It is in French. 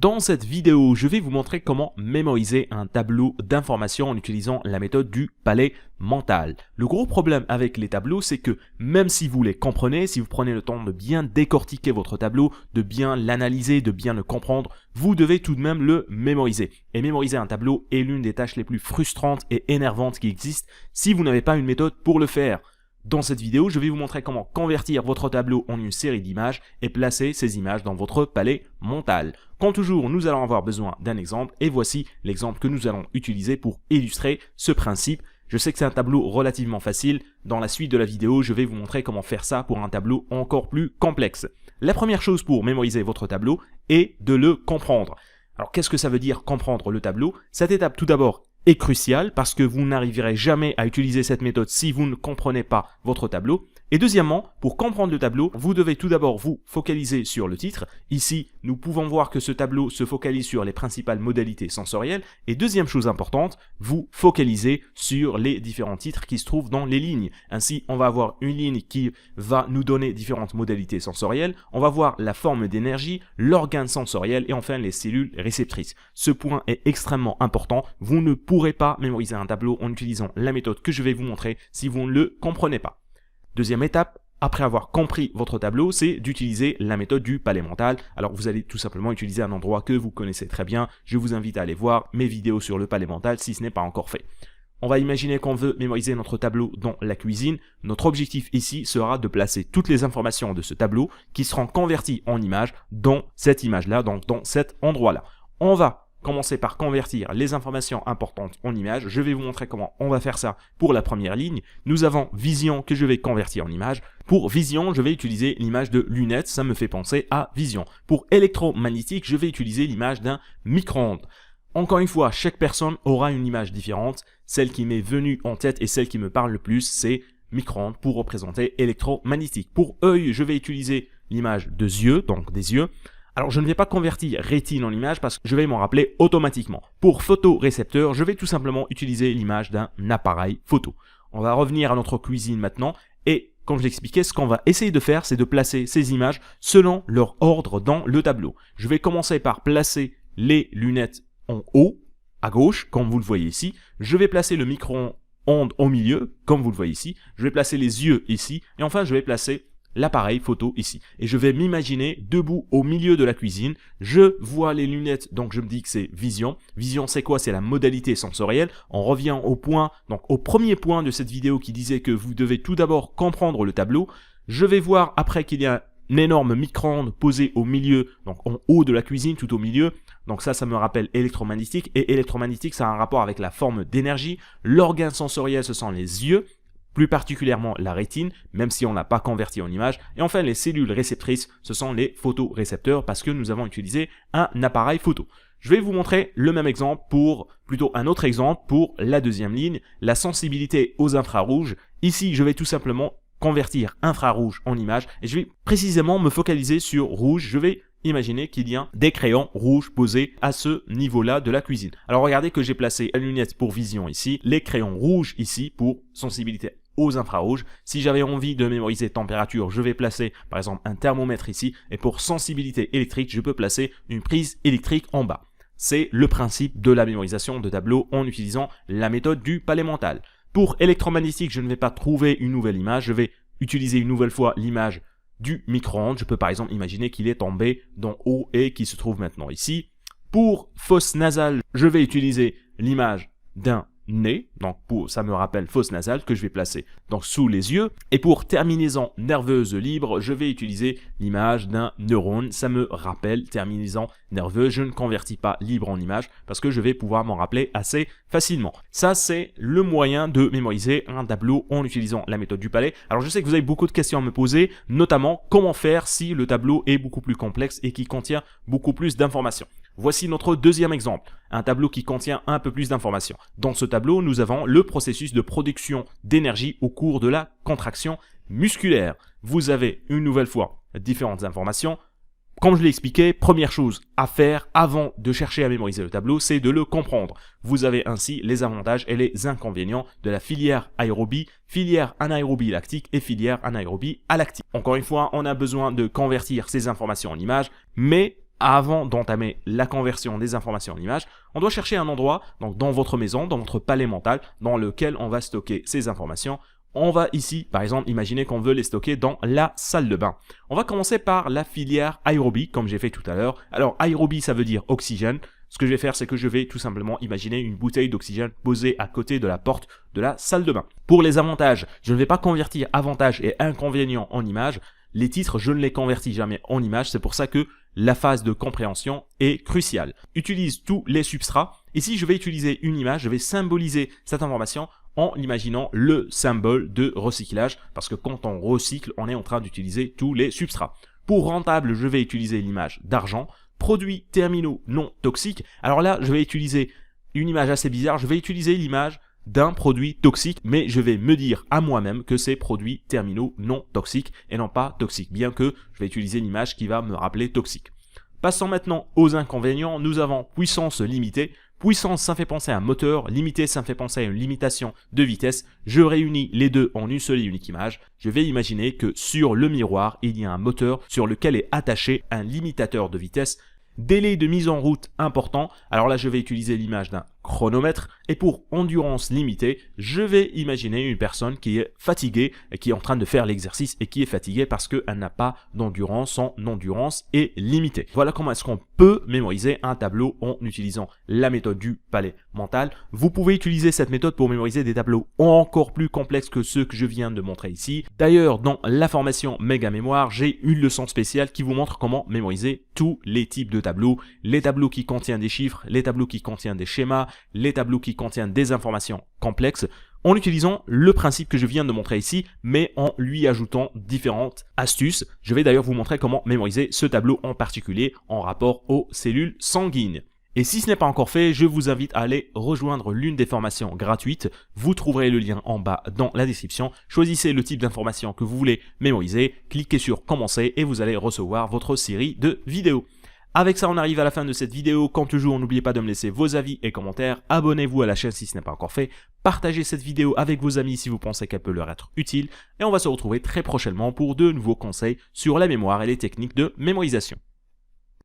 Dans cette vidéo, je vais vous montrer comment mémoriser un tableau d'informations en utilisant la méthode du palais mental. Le gros problème avec les tableaux, c'est que même si vous les comprenez, si vous prenez le temps de bien décortiquer votre tableau, de bien l'analyser, de bien le comprendre, vous devez tout de même le mémoriser. Et mémoriser un tableau est l'une des tâches les plus frustrantes et énervantes qui existent si vous n'avez pas une méthode pour le faire. Dans cette vidéo, je vais vous montrer comment convertir votre tableau en une série d'images et placer ces images dans votre palais mental. Comme toujours, nous allons avoir besoin d'un exemple et voici l'exemple que nous allons utiliser pour illustrer ce principe. Je sais que c'est un tableau relativement facile. Dans la suite de la vidéo, je vais vous montrer comment faire ça pour un tableau encore plus complexe. La première chose pour mémoriser votre tableau est de le comprendre. Alors, qu'est-ce que ça veut dire comprendre le tableau? Cette étape, tout d'abord, est crucial parce que vous n'arriverez jamais à utiliser cette méthode si vous ne comprenez pas votre tableau. Et deuxièmement, pour comprendre le tableau, vous devez tout d'abord vous focaliser sur le titre. Ici, nous pouvons voir que ce tableau se focalise sur les principales modalités sensorielles. Et deuxième chose importante, vous focalisez sur les différents titres qui se trouvent dans les lignes. Ainsi, on va avoir une ligne qui va nous donner différentes modalités sensorielles. On va voir la forme d'énergie, l'organe sensoriel et enfin les cellules réceptrices. Ce point est extrêmement important. Vous ne pourrez pas mémoriser un tableau en utilisant la méthode que je vais vous montrer si vous ne le comprenez pas. Deuxième étape, après avoir compris votre tableau, c'est d'utiliser la méthode du palais mental. Alors vous allez tout simplement utiliser un endroit que vous connaissez très bien. Je vous invite à aller voir mes vidéos sur le palais mental si ce n'est pas encore fait. On va imaginer qu'on veut mémoriser notre tableau dans la cuisine. Notre objectif ici sera de placer toutes les informations de ce tableau qui seront converties en images dans cette image-là, donc dans cet endroit-là. On va commencer par convertir les informations importantes en images. Je vais vous montrer comment on va faire ça pour la première ligne. Nous avons vision que je vais convertir en image. Pour vision, je vais utiliser l'image de lunettes, ça me fait penser à vision. Pour électromagnétique, je vais utiliser l'image d'un micro-ondes. Encore une fois, chaque personne aura une image différente. Celle qui m'est venue en tête et celle qui me parle le plus, c'est micro-ondes pour représenter électromagnétique. Pour œil, je vais utiliser l'image de yeux, donc des yeux. Alors, je ne vais pas convertir rétine en image parce que je vais m'en rappeler automatiquement. Pour photorécepteur, je vais tout simplement utiliser l'image d'un appareil photo. On va revenir à notre cuisine maintenant et comme je l'expliquais, ce qu'on va essayer de faire, c'est de placer ces images selon leur ordre dans le tableau. Je vais commencer par placer les lunettes en haut, à gauche, comme vous le voyez ici. Je vais placer le micro-ondes au milieu, comme vous le voyez ici. Je vais placer les yeux ici et enfin, je vais placer l'appareil photo ici. Et je vais m'imaginer debout au milieu de la cuisine. Je vois les lunettes, donc je me dis que c'est vision. Vision, c'est quoi? C'est la modalité sensorielle. On revient au point, donc au premier point de cette vidéo qui disait que vous devez tout d'abord comprendre le tableau. Je vais voir après qu'il y a un énorme micro-ondes posé au milieu, donc en haut de la cuisine, tout au milieu. Donc ça me rappelle électromagnétique. Et électromagnétique, ça a un rapport avec la forme d'énergie. L'organe sensoriel, ce sont les yeux, plus particulièrement la rétine, même si on ne l'a pas converti en image. Et enfin, les cellules réceptrices, ce sont les photorécepteurs parce que nous avons utilisé un appareil photo. Je vais vous montrer le même exemple plutôt un autre exemple pour la deuxième ligne, la sensibilité aux infrarouges. Ici, je vais tout simplement convertir infrarouge en image et je vais précisément me focaliser sur rouge. Je vais imaginer qu'il y a des crayons rouges posés à ce niveau-là de la cuisine. Alors regardez que j'ai placé la lunette pour vision ici, les crayons rouges ici pour sensibilité aux infrarouges. Si j'avais envie de mémoriser température, je vais placer par exemple un thermomètre ici et pour sensibilité électrique, je peux placer une prise électrique en bas. C'est le principe de la mémorisation de tableaux en utilisant la méthode du palais mental. Pour électromagnétique, je ne vais pas trouver une nouvelle image, je vais utiliser une nouvelle fois l'image du micro-ondes. Je peux par exemple imaginer qu'il est tombé d'en haut et qui se trouve maintenant ici. Pour fosse nasale, je vais utiliser l'image d'un nez, donc ça me rappelle fosse nasale que je vais placer donc sous les yeux. Et pour terminaison nerveuse libre, je vais utiliser l'image d'un neurone. Ça me rappelle terminaison nerveuse. Je ne convertis pas libre en image parce que je vais pouvoir m'en rappeler assez facilement. Ça, c'est le moyen de mémoriser un tableau en utilisant la méthode du palais. Alors, je sais que vous avez beaucoup de questions à me poser, notamment comment faire si le tableau est beaucoup plus complexe et qui contient beaucoup plus d'informations. Voici notre deuxième exemple, un tableau qui contient un peu plus d'informations. Dans ce tableau, nous avons le processus de production d'énergie au cours de la contraction musculaire. Vous avez une nouvelle fois différentes informations. Comme je l'ai expliqué, première chose à faire avant de chercher à mémoriser le tableau, c'est de le comprendre. Vous avez ainsi les avantages et les inconvénients de la filière aérobie, filière anaérobie lactique et filière anaérobie alactique. Encore une fois, on a besoin de convertir ces informations en images, mais avant d'entamer la conversion des informations en images, on doit chercher un endroit, donc dans votre maison, dans votre palais mental, dans lequel on va stocker ces informations. On va ici, par exemple, imaginer qu'on veut les stocker dans la salle de bain. On va commencer par la filière aérobie, comme j'ai fait tout à l'heure. Alors, aérobie, ça veut dire oxygène. Ce que je vais faire, c'est que je vais tout simplement imaginer une bouteille d'oxygène posée à côté de la porte de la salle de bain. Pour les avantages, je ne vais pas convertir avantages et inconvénients en images. Les titres, je ne les convertis jamais en images. C'est pour ça que la phase de compréhension est cruciale. Utilise tous les substrats. Ici, je vais utiliser une image. Je vais symboliser cette information en imaginant le symbole de recyclage, parce que quand on recycle, on est en train d'utiliser tous les substrats. Pour rentable, je vais utiliser l'image d'argent. Produits terminaux non toxiques. Alors là, je vais utiliser une image assez bizarre. Je vais utiliser l'image d'un produit toxique, mais je vais me dire à moi-même que c'est produits terminaux non toxiques et non pas toxiques, bien que je vais utiliser une image qui va me rappeler toxique. Passons maintenant aux inconvénients. Nous avons puissance limitée. Puissance, ça me fait penser à un moteur. Limité, ça me fait penser à une limitation de vitesse. Je réunis les deux en une seule et unique image. Je vais imaginer que sur le miroir, il y a un moteur sur lequel est attaché un limitateur de vitesse. Délai de mise en route important. Alors là, je vais utiliser l'image d'un chronomètre. Et pour endurance limitée, je vais imaginer une personne qui est fatiguée et qui est en train de faire l'exercice et qui est fatiguée parce qu'elle n'a pas d'endurance. Son endurance est limitée. Voilà comment est-ce qu'on peut mémoriser un tableau en utilisant la méthode du palais mental. Vous pouvez utiliser cette méthode pour mémoriser des tableaux encore plus complexes que ceux que je viens de montrer ici. D'ailleurs, dans la formation Méga Mémoire, j'ai une leçon spéciale qui vous montre comment mémoriser tous les types de tableaux. Les tableaux qui contiennent des chiffres, les tableaux qui contiennent des schémas, les tableaux qui contiennent des informations complexes, en utilisant le principe que je viens de montrer ici, mais en lui ajoutant différentes astuces. Je vais d'ailleurs vous montrer comment mémoriser ce tableau en particulier en rapport aux cellules sanguines. Et si ce n'est pas encore fait, je vous invite à aller rejoindre l'une des formations gratuites. Vous trouverez le lien en bas dans la description. Choisissez le type d'information que vous voulez mémoriser, cliquez sur commencer et vous allez recevoir votre série de vidéos. Avec ça, on arrive à la fin de cette vidéo. Comme toujours, n'oubliez pas de me laisser vos avis et commentaires. Abonnez-vous à la chaîne si ce n'est pas encore fait. Partagez cette vidéo avec vos amis si vous pensez qu'elle peut leur être utile. Et on va se retrouver très prochainement pour de nouveaux conseils sur la mémoire et les techniques de mémorisation.